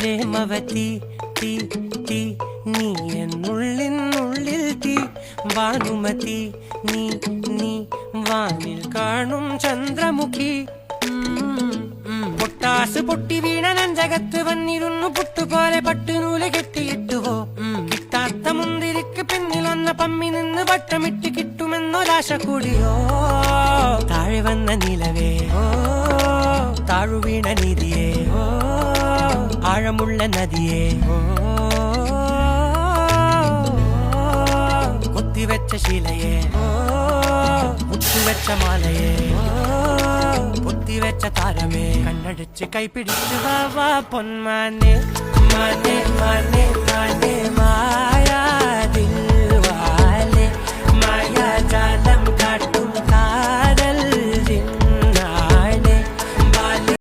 പ്രേമവതി തീ തീ നീ എന്നുള്ളിൽ തീ ഭാനുമതി നീ നീ വാനിൽ കാണും ചന്ദ്രമുഖി പൊട്ടാസ് പൊട്ടി വീണ നെഞ്ചകത്ത് വന്നിരുന്നു പുട്ടുപോലെ പട്ടുനൂല് കെട്ടിയിട്ടുവോ കിട്ടാത്ത മുന്തിരിക്ക് പിന്നിലൊന്ന പമ്മി നിന്ന് വട്ടമിട്ട് കിട്ടുമെന്നൊരാശ കൂടിയോ താഴെ വന്ന നിലവേ താഴു വീണ നിധിയേ ആഴമുള്ള നദിയേ കൊത്തിവെച്ച ശിലയേ മുത്തുവെച്ച മാലയേ പൊത്തിവെച്ച താരമേ കണ്ണടിച്ച് കൈപിടിച്ച് വാ പൊന്മാനെ മാനേ മാനേ മാനേ മാ